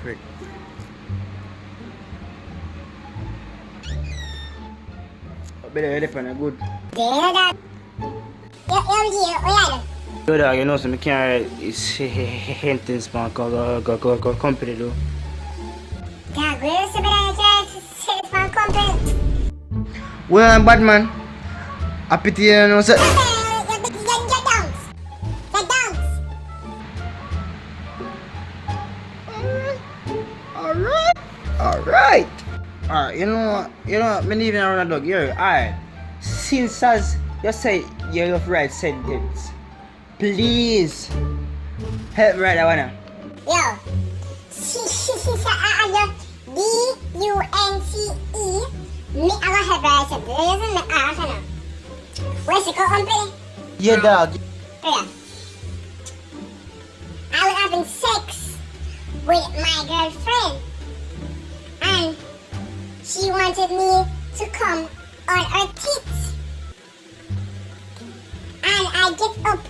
Frick. Better head on good. Yeah, dog. Yo, Yo, dog, you know, so I can't sentence man go company though. dog, where is the better try to say this man company? Well, I'm bad man. I pity you know, sir. Your dunks. The dunks. Alright. Alright. Alright, you know, me leaving around a dog here. Alright. Since as you say you have right sentence, please help me write that one now. Yo. D-U-N-C-E. Me, I gonna have right said. Listen, me ask you now. Where's the company? Yeah, dog. Yeah. I was having sex with my girlfriend. And she wanted me to come on her tits. And I get up